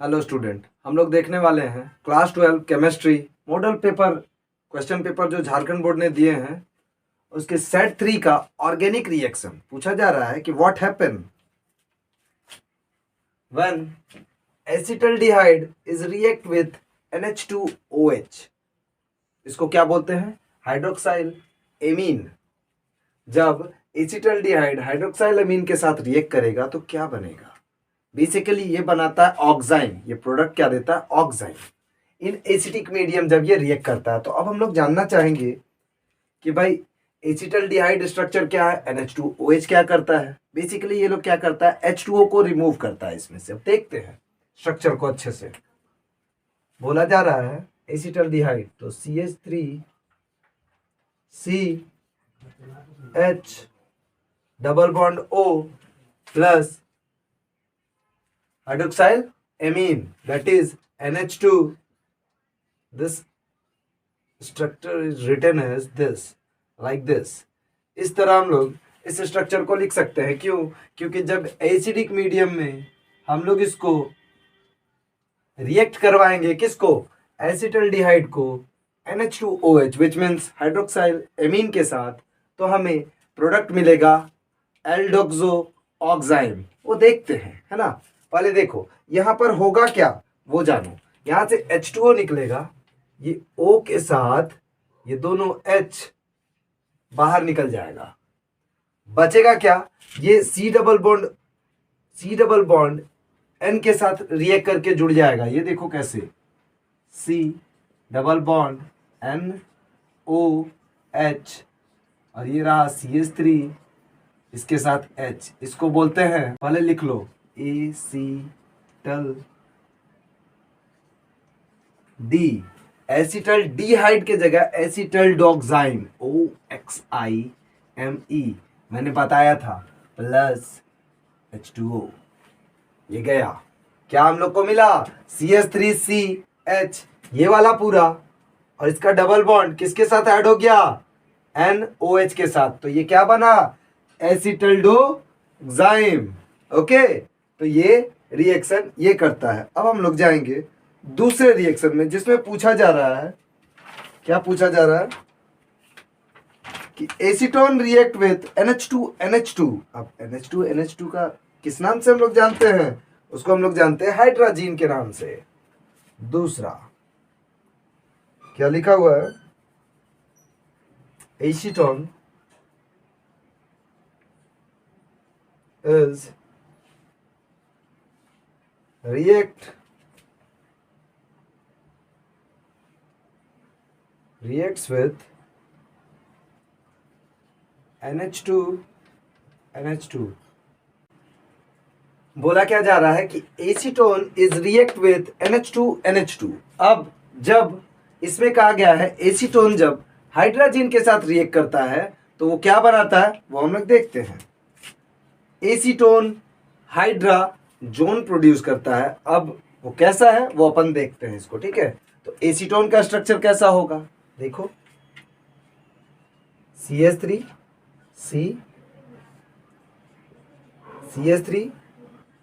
Hello student, हम लोग देखने वाले हैं class 12 chemistry model paper question paper जो झारखंड बोर्ड ने दिए हैं उसके सेट 3 का ऑर्गेनिक रिएक्शन पूछा जा रहा है कि what happen when acetaldehyde is react with NH2OH। इसको क्या बोलते हैं? Hydroxyl amine. जब एसिटल्डिहाइड हाइड्रोक्साइल एमीन के साथ रिएक्ट करेगा तो क्या बनेगा? बेसिकली ये बनाता है ऑक्साइन। ये प्रोडक्ट क्या देता है? ऑक्साइन। इन एसिटिक मीडियम जब ये रिएक्ट करता है तो अब हम लोग जानना चाहेंगे कि भाई एसिटल्डिहाइड स्ट्रक्चर क्या है, NH2OH क्या करता है। बेसिकली ये लोग क्या करता है, H2O को रिमूव करता है इसमें से। अब देखते हैं स्ट्रक्चर को अच्छे से। बोला जा रहा है एसिटल्डिहाइड तो CH3CH double bond O plus hydroxyl amine, that is NH2. This structure is written as this, like this. इस तरह हम लोग इस स्ट्रक्चर को लिख सकते हैं। क्यों? क्योंकि जब एसिडिक मीडियम में हम लोग इसको रिएक्ट करवाएंगे, किसको? एसिटल्डिहाइड को NH2OH which means hydroxyl amine के साथ, तो हमें प्रोडक्ट मिलेगा एल्डोक्सो ऑक्साइन। वो देखते हैं, है ना। पहले देखो यहां पर होगा क्या वो जानो। यहां से H2O निकलेगा, ये O के साथ ये दोनों H बाहर निकल जाएगा। बचेगा क्या? ये C डबल बॉन्ड N के साथ रिएक्ट करके जुड़ जाएगा। ये देखो कैसे, C डबल बॉन्ड NOH और ये रहा CH3 इसके साथ H। इसको बोलते हैं, पहले लिख लो, एसिटल्डिहाइड के जगह एसिटल्डोक्साइन OXIME मैंने बताया था, प्लस H2O। ये गया, क्या हम लोग को मिला? CH3CH ये वाला पूरा, और इसका डबल बॉन्ड किसके साथ ऐड हो गया? NOH के साथ। तो ये क्या बना? एसिटल्डोक्साइन। ओके, तो ये रिएक्शन ये करता है। अब हम लोग जाएंगे दूसरे रिएक्शन में जिसमें पूछा जा रहा है, क्या पूछा जा रहा है कि एसीटोन रिएक्ट विथ NH2NH2। अब NH2NH2 का किस नाम से हम लोग जानते हैं? उसको हम लोग जानते हैं हाइड्राजीन के नाम से। दूसरा क्या लिखा हुआ है? Acetone is reacts with NH2NH2। बोला क्या जा रहा है कि acetone is react with NH2NH2। अब जब इसमें कहा गया है एसीटोन जब हाइड्राजीन के साथ रिएक्ट करता है तो वो क्या बनाता है, वो हम लोग देखते हैं। एसीटोन हाइड्राजोन प्रोड्यूस करता है। अब वो कैसा है वो अपन देखते हैं इसको, ठीक है। तो एसीटोन का स्ट्रक्चर कैसा होगा देखो, CH3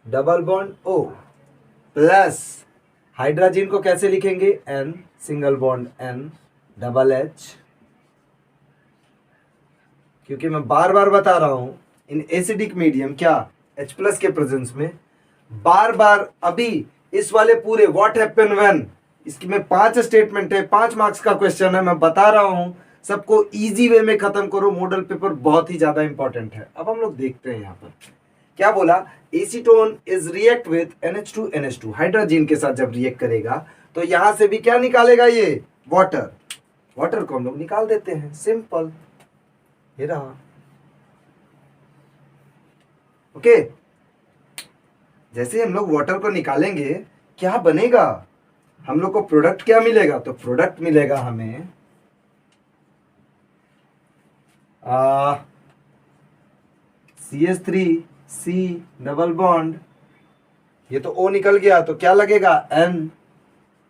double bond O plus hydrazine को कैसे लिखेंगे? N single bond N double H। क्योंकि मैं बार बार बता रहा हूं इन एसिडिक मीडियम क्या H प्लस के प्रेजेंस में बार बार, अभी इस वाले पूरे व्हाट हैपन व्हेन, इसकी में 5 स्टेटमेंट है, 5 मार्क्स का क्वेश्चन है। मैं बता रहा हूं सबको इजी वे में खत्म करो, मॉडल पेपर बहुत ही ज्यादा इंपॉर्टेंट है। अब हम लोग देखते हैं यहाँ पर क्या बोला। Acetone is react with NH2NH2, hydrazine के साथ जब रिएक्ट करेगा तो यहां से भी क्या निकालेगा? ये वाटर को हम लोग निकाल देते हैं, सिंपल। ये रहा, ओके। जैसे हम लोग वाटर को निकालेंगे क्या बनेगा? हम लोग को प्रोडक्ट क्या मिलेगा? तो प्रोडक्ट मिलेगा हमें CH3C डबल बॉन्ड, ये तो O निकल गया तो क्या लगेगा?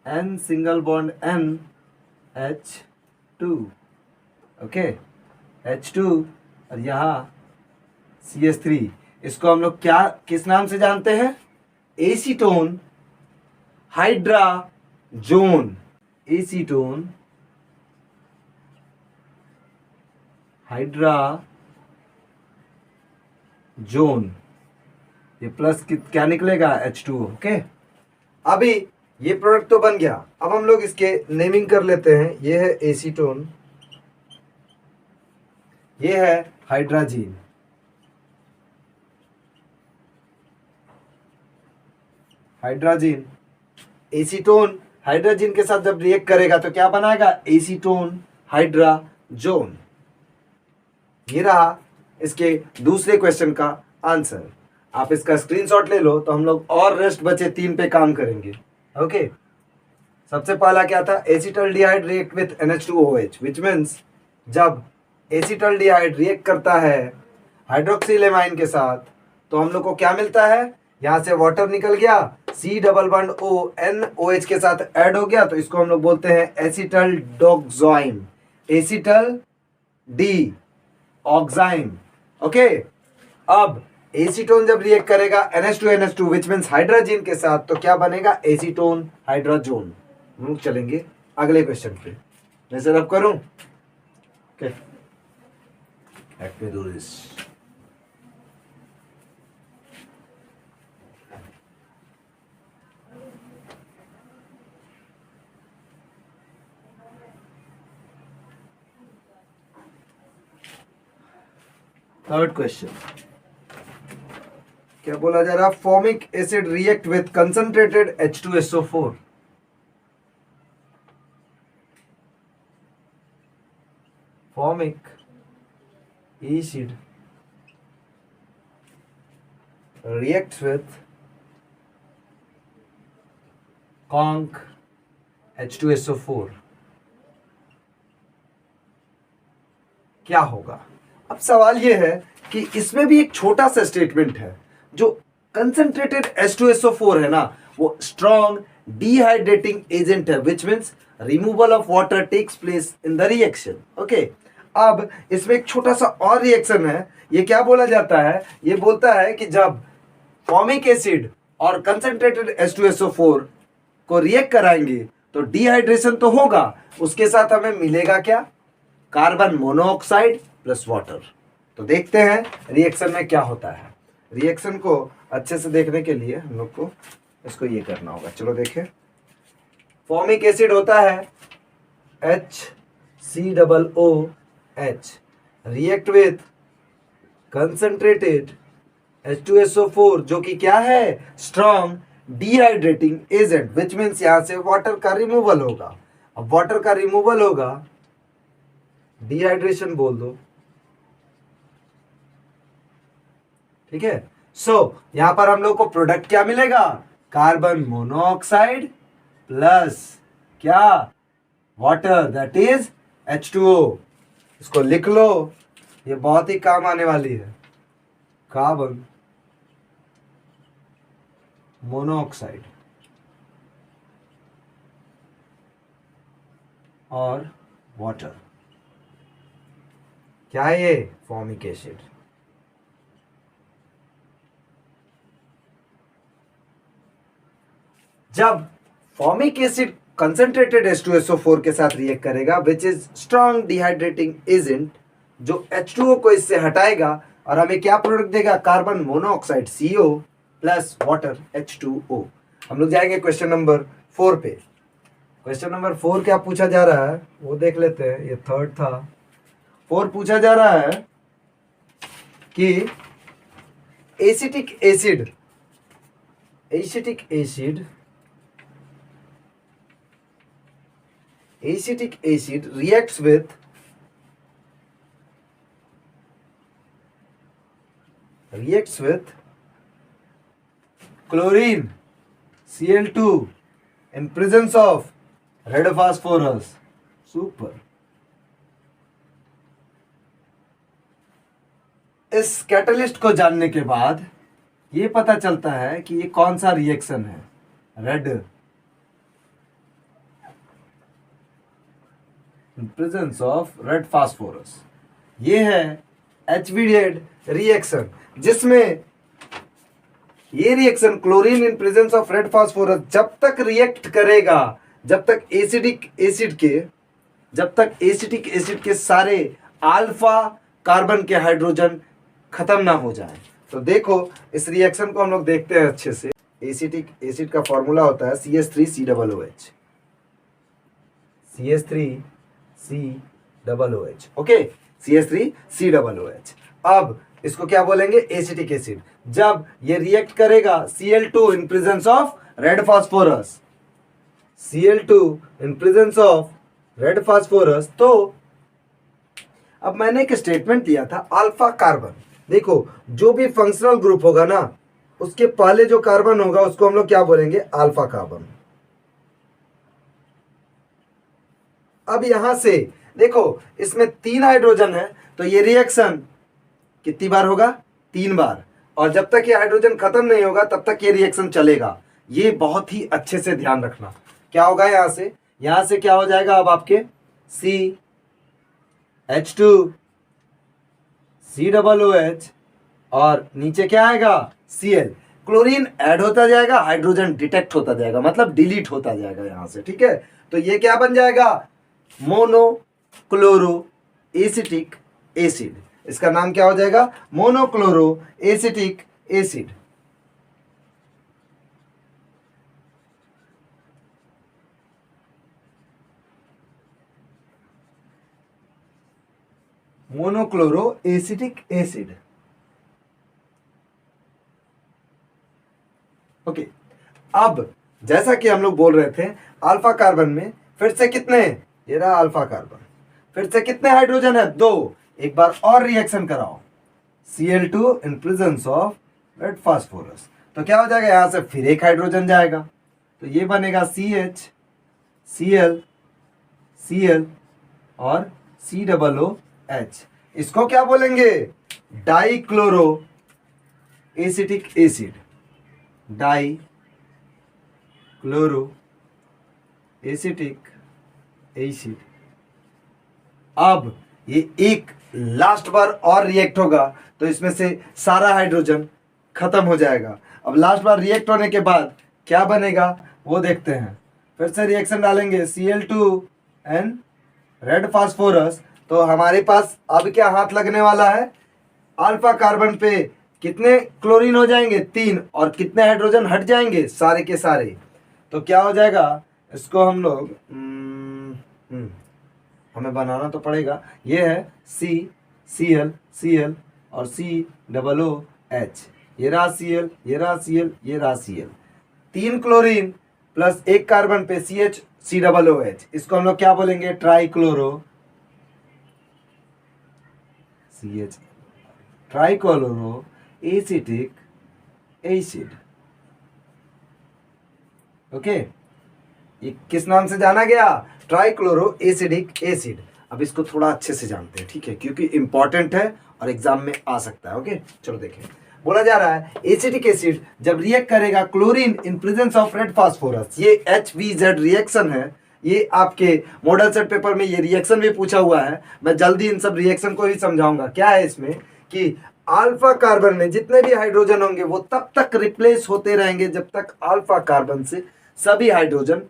N single bond N H2, okay, H2 और यहाँ CH3। इसको हम लोग क्या किस नाम से जानते हैं? एसीटोन हाइड्राजोन, एसीटोन हाइड्राजोन, ये प्लस क्या निकलेगा H2O। ओके, अभी ये प्रोडक्ट तो बन गया। अब हम लोग इसके नेमिंग कर लेते हैं। ये है एसीटोन, ये है हाइड्राजीन। हाइड्राजीन, एसीटोन हाइड्रोजन के साथ जब रिएक्ट करेगा तो क्या बनाएगा? Acetone hydrazone. ये रहा इसके दूसरे क्वेश्चन का आंसर। आप इसका स्क्रीनशॉट ले लो तो हम लोग और रेस्ट बचे 3 पे काम करेंगे। ओके, सबसे पहला क्या था? Acetaldehyde react with NH2OH, which means जब एसिटल्डिहाइड रिएक्ट करता है हाइड्रोक्सिल एमाइन के साथ तो हम लोग को क्या मिलता है? यहां से वाटर निकल गया, C double bond O NOH के साथ ऐड हो गया, तो इसको हम लोग बोलते हैं acetaldoxime, acetaldoxime. Okay, अब एसीटोन जब रिएक्ट करेगा NH2NH2 विच मीन्स हाइड्रोजन के साथ तो क्या बनेगा? Acetone hydrazone. हम लोग चलेंगे अगले क्वेश्चन पे। मैं सर अब करूं? Okay, let me do this. Third question क्या बोला जा रहा? Formic acid react with concentrated H2SO4। Formic acid react with conc H2SO4, क्या होगा? अब सवाल यह है कि इसमें भी एक छोटा सा स्टेटमेंट है। जो कंसंट्रेटेड H2SO4 है ना, वो स्ट्रॉन्ग डिहाइड्रेटिंग एजेंट है, which means removal of water takes place in the reaction. Okay, अब इसमें एक छोटा सा और रिएक्शन है। ये क्या बोला जाता है? ये बोलता है कि जब फॉर्मिक एसिड और कंसंट्रेटेड H2SO4 को रिएक्ट कराएंगे तो डिहाइड्रेशन तो होगा, उसके साथ हमें मिलेगा क्या? Carbon monoxide plus water. तो देखते हैं रिएक्शन में क्या होता है। रिएक्शन को अच्छे से देखने के लिए हम लोग को इसको ये करना होगा। चलो देखें। फॉर्मिक एसिड होता है HCOOH react with concentrated H2SO4 जो कि क्या है? Strong dehydrating agent, which means यहां से वाटर का रिमूवल होगा। अब वाटर का रिमूवल होगा, डिहाइड्रेशन बोल दो, ठीक है। सो यहां पर हम लोग को प्रोडक्ट क्या मिलेगा? कार्बन मोनोऑक्साइड प्लस क्या? Water, that is H2O। इसको लिख लो, ये बहुत ही काम आने वाली है। कार्बन मोनोऑक्साइड और वाटर, क्या है ये? Formic acid. जब फॉर्मिक एसिड कंसंट्रेटेड H2SO4 के साथ रिएक्ट करेगा which is strong dehydrating agent, जो H2O को इससे हटाएगा और हमें क्या प्रोडक्ट देगा? Carbon monoxide CO plus water H2O। हम लोग जाएंगे क्वेश्चन नंबर 4 पे। क्वेश्चन नंबर 4 क्या पूछा जा रहा है वो देख लेते हैं। ये थर्ड था। 4 पूछा जा रहा है कि acetic acid reacts with chlorine Cl2 in presence of red phosphorus। Super. इस कैटलिस्ट को जानने के बाद ये पता चलता है कि ये कौन सा रिएक्शन है। Red in presence of red phosphorus, ये है HBDAD रिएक्शन, जिसमें ये reaction chlorine in presence of red phosphorus जब तक रिएक्ट करेगा, जब तक एसिडिक एसिड के सारे अल्फा कार्बन के हाइड्रोजन खत्म ना हो जाए। तो देखो इस रिएक्शन को हम लोग देखते हैं अच्छे से। एसिटिक एसिड का फॉर्मूला होता है CH3COOH, CH3COOH, ओके, CH3COOH। अब इसको क्या बोलेंगे, एसिटिक एसिड। जब ये रिएक्ट करेगा Cl2 in presence of red phosphorus, Cl2 in presence of red phosphorus, तो अब मैंने एक स्टेटमेंट दिया था अल्फा कार्बन। देखो जो भी फंक्शनल ग्रुप होगा ना, उसके पहले जो कार्बन होगा उसको हम लोग क्या बोलेंगे, अल्फा कार्बन। अब यहां से देखो इसमें 3 हाइड्रोजन है, तो ये रिएक्शन कितनी बार होगा, 3 बार। और जब तक ये हाइड्रोजन खत्म नहीं होगा तब तक ये रिएक्शन चलेगा। ये बहुत ही अच्छे से ध्यान रखना। क्या होगा यहां से क्या हो जाएगा, अब आपके CH2 COOH और नीचे क्या आएगा, Cl। क्लोरीन ऐड होता जाएगा, हाइड्रोजन डिटेक्ट होता जाएगा, मतलब डिलीट होता जाएगा यहां से, ठीक है। तो ये क्या बन जाएगा, मोनोक्लोरो एसिटिक एसिड। इसका नाम क्या हो जाएगा, monochloro acetic acid. Monochloro acetic acid, okay. अब जैसा कि हम लोग बोल रहे थे, अल्फा कार्बन में फिर से कितने, ये रहा अल्फा कार्बन, फिर से कितने हाइड्रोजन है, 2। एक बार और रिएक्शन कराओ, Cl2 in presence of red phosphorus, तो क्या हो जाएगा, यहां से फिर एक हाइड्रोजन जाएगा, तो ये बनेगा CH Cl Cl और COOH। इसको क्या बोलेंगे, dichloro acetic acid, dichloro acetic acid. अब ये एक लास्ट बार और रिएक्ट होगा, तो इसमें से सारा हाइड्रोजन खत्म हो जाएगा। अब लास्ट बार रिएक्ट होने के बाद क्या बनेगा वो देखते हैं। फिर से रिएक्शन डालेंगे Cl2 एंड रेड फास्फोरस, तो हमारे पास अब क्या हाथ लगने वाला है, अल्फा कार्बन पे कितने क्लोरीन हो जाएंगे, 3, और कितने हाइड्रोजन हट जाएंगे, सारे के सारे। तो क्या हो जाएगा, इसको हम लोग हमें बनाना तो पड़ेगा। ये है Cl और COOH, ये रहा Cl, ये रहा Cl, ये रहा Cl। 3 क्लोरीन प्लस 1 कार्बन पे CH इसको हम लोग क्या बोलेंगे, ट्राइक्लोरो एसिटिक एसिड, ओके। ये किस नाम से जाना गया, ट्राइक्लोरो एसिडिक एसिड। अब इसको थोड़ा अच्छे से जानते हैं, ठीक है, क्योंकि इंपॉर्टेंट है और एग्जाम में आ सकता है, ओके। चलो देखें, बोला जा रहा है एसिटिक एसिड जब रिएक्ट करेगा chlorine in presence of red phosphorus, ये HVZ रिएक्शन है। ये आपके मॉडल सेट पेपर में ये रिएक्शन भी पूछा हुआ है। मैं जल्दी इन सब रिएक्शन को ही समझाऊंगा। क्या है इसमें कि अल्फा कार्बन में जितने भी हाइड्रोजन होंगे वो तब तक रिप्लेस होते रहेंगे जब तक अल्फा कार्बन से सभी हाइड्रोजन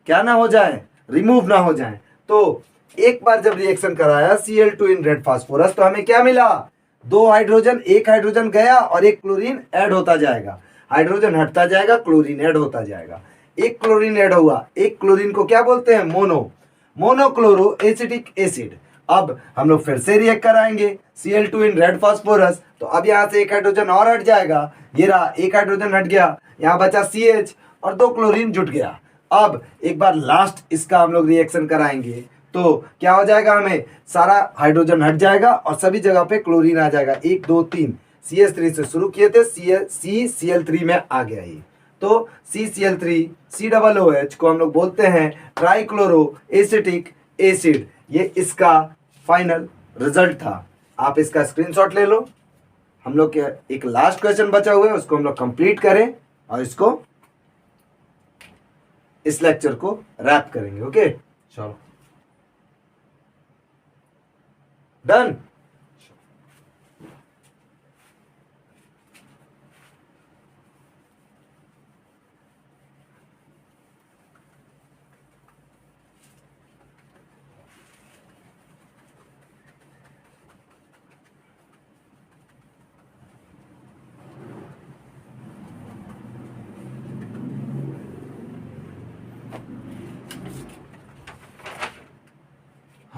क्या ना हो जाए, रिमूव ना हो जाए। तो एक बार जब रिएक्शन कराया Cl2 इन रेड फास्फोरस, तो हमें क्या मिला, 2 हाइड्रोजन, एक हाइड्रोजन गया और एक क्लोरीन ऐड होता जाएगा, हाइड्रोजन हटता जाएगा, क्लोरीन ऐड होता जाएगा। एक क्लोरीन ऐड हुआ, एक क्लोरीन को क्या बोलते हैं, मोनोक्लोरो एसिटिक एसिड। अब हम लोग फिर से रिएक्ट कराएंगे Cl2 इन रेड फास्फोरस, तो अब यहाँ से एक हाइड्रोजन और हट जाएगा, ये रहा, एक हाइड्रोजन हट गया, यहाँ बचा CH और 2 क्लोरीन जुट गया। अब एक बार लास्ट इसका हम लोग रिएक्शन कराएंगे, तो क्या हो जाएगा, हमें सारा हाइड्रोजन हट जाएगा और सभी जगह पे क्लोरीन आ जाएगा। 1 2 3 CH3 से शुरू किए थे, CCl3 में आ गया ये। तो CCl3 COOH को हम लोग बोलते हैं ट्राइक्लोरो एसिटिक एसिड। ये इसका फाइनल रिजल्ट था। आप इसका स्क्रीनशॉट ले लो। हम लोग के एक लास्ट क्वेश्चन बचा हुआ है, उसको हम लोग कंप्लीट करें और इसको इस लेक्चर को रैप करेंगे, ओके। चलो डन।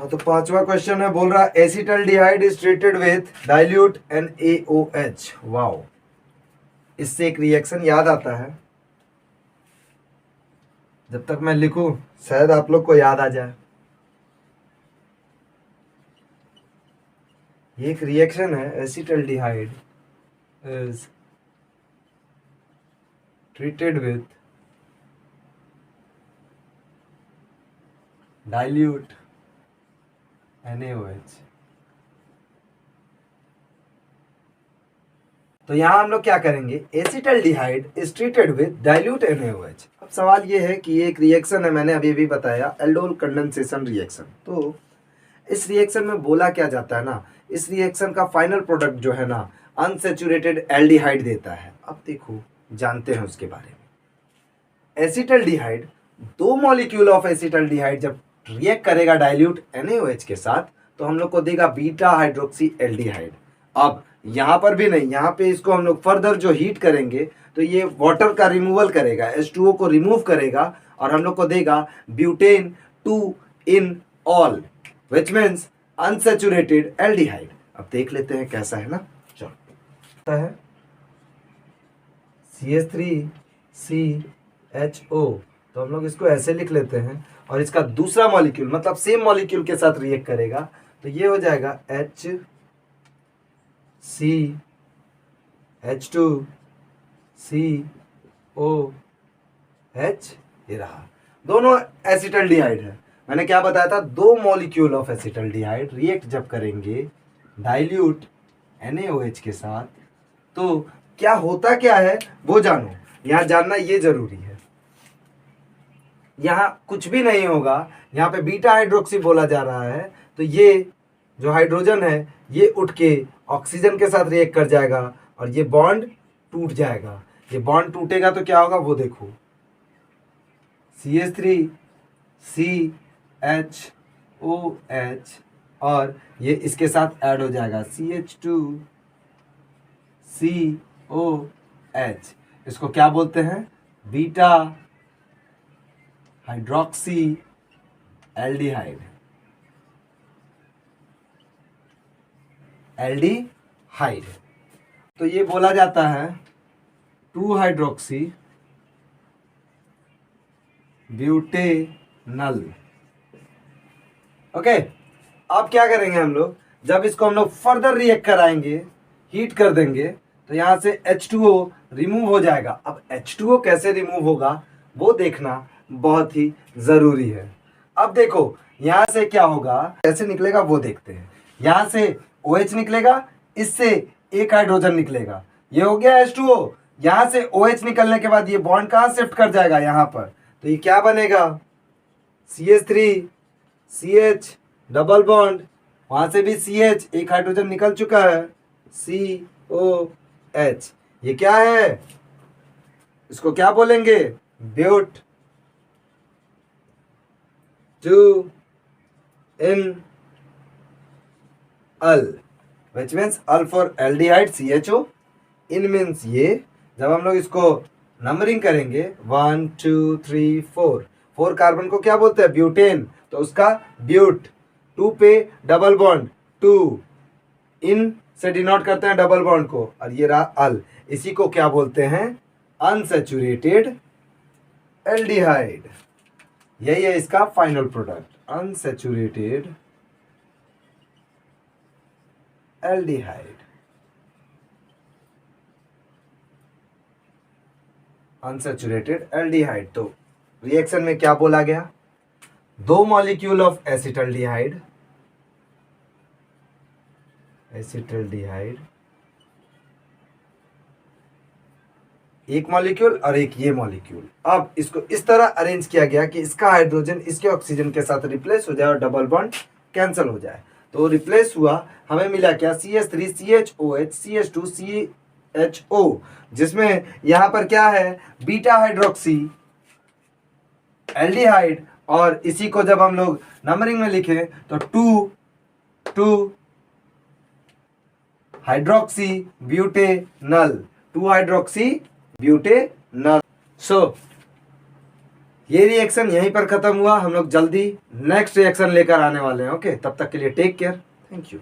हाँ, तो पांचवा क्वेश्चन है, बोल रहा acetaldehyde is treated with dilute NaOH। Wow, इससे एक रिएक्शन याद आता है, जब तक मैं लिखूं शायद आप लोग को याद आ जाए। ये एक रिएक्शन है, acetaldehyde is treated with dilute NaOH। तो यहां हम लोग क्या करेंगे, acetaldehyde is treated with dilute NaOH। अब सवाल ये है कि ये एक रिएक्शन है, मैंने अभी भी बताया, एल्डोल कंडेंसेशन रिएक्शन। तो इस रिएक्शन में बोला क्या जाता है ना, इस रिएक्शन का फाइनल प्रोडक्ट जो है ना अनसेचुरेटेड एल्डिहाइड देता है। अब देखो जानते हैं उसके बारे में। एसिटल्डिहाइड, दो मॉलिक्यूल ऑफ एसिटल्डिहाइड जब रिएक्ट करेगा डाइल्यूट NaOH के साथ तो हम लोग को देगा बीटा हाइड्रोक्सी एल्डिहाइड। अब यहाँ पर भी नहीं, यहाँ पे इसको हम लोग फर्दर जो हीट करेंगे तो ये वाटर का रिमूवल करेगा, H2O को रिमूव करेगा और हम लोग को देगा butane 2 in all, which means unsaturated aldehyde. अब देख लेते हैं कैसा है ना, चलो है CH3CHO, तो हम लोग इसको ऐसे लिख लेते हैं और इसका दूसरा मॉलिक्यूल मतलब सेम मॉलिक्यूल के साथ रिएक्ट करेगा तो ये हो जाएगा HCH2COH। ये रहा, दोनों एसिटल्डिहाइड है। मैंने क्या बताया था, दो मॉलिक्यूल ऑफ एसिटल्डिहाइड रिएक्ट जब करेंगे डाइल्यूट NaOH के साथ तो क्या होता क्या है वो जानो, यहां जानना ये जरूरी है। यहां कुछ भी नहीं होगा, यहां पे बीटा हाइड्रोक्सी बोला जा रहा है तो ये जो हाइड्रोजन है ये उठ के ऑक्सीजन के साथ रिएक्ट कर जाएगा और ये बॉन्ड टूट जाएगा। ये बॉन्ड टूटेगा तो क्या होगा वो देखो, CH3CHOH और ये इसके साथ ऐड हो जाएगा CH2COH। इसको क्या बोलते हैं, बीटा हाइड्रोक्सी एल्डिहाइड। एल्डिहाइड तो ये बोला जाता है 2 हाइड्रोक्सी ब्यूटेनल। ओके, अब क्या करेंगे हम लोग, जब इसको हम लोग फर्दर रिएक्ट कराएंगे, हीट कर देंगे तो यहां से H2O रिमूव हो जाएगा। अब H2O कैसे रिमूव होगा वो देखना बहुत ही जरूरी है। अब देखो यहां से क्या होगा, कैसे निकलेगा वो देखते हैं। यहां से OH निकलेगा, इससे एक हाइड्रोजन निकलेगा, ये हो गया H2O। यहां से OH निकलने के बाद ये बॉन्ड कहां शिफ्ट कर जाएगा, यहां पर, तो ये क्या बनेगा CH3CH डबल बॉन्ड, वहां से भी CH, एक हाइड्रोजन निकल चुका है, COH। ये क्या है, इसको क्या बोलेंगे, but 2 ene al, which means al for aldehyde CHO, ene means ये। जब हम लोग इसको नंबरिंग करेंगे 1 2 3 4, 4 कार्बन को क्या बोलते हैं, ब्यूटेन, तो उसका ब्यूट, 2 पे डबल बॉन्ड, 2 इन से डिनोट करते हैं डबल बॉन्ड को, और ये रहा अल, इसी को क्या बोलते हैं, अनसैचुरेटेड एल्डिहाइड। यही है इसका final product, unsaturated aldehyde. Unsaturated aldehyde. तो रिएक्शन में क्या बोला गया, दो मॉलिक्यूल ऑफ एसिटल्डिहाइड, एसिटल्डिहाइड एक मॉलिक्यूल और एक ये मॉलिक्यूल। अब इसको इस तरह अरेंज किया गया कि इसका हाइड्रोजन इसके ऑक्सीजन के साथ रिप्लेस हो जाए और डबल बॉन्ड कैंसिल हो जाए। तो रिप्लेस हुआ, हमें मिला क्या, CH3CHOH CH2CHO, जिसमें यहां पर क्या है, बीटा हाइड्रोक्सी एल्डिहाइड, और इसी को जब हम लोग नंबरिंग में लिखे तो 2 हाइड्रोक्सी ब्यूटेनल, 2 हाइड्रोक्सी ब्यूटेनल। सो ये रिएक्शन यहीं पर खत्म हुआ। हम लोग जल्दी नेक्स्ट रिएक्शन लेकर आने वाले हैं। ओके, तब तक के लिए टेक केयर। Thank you.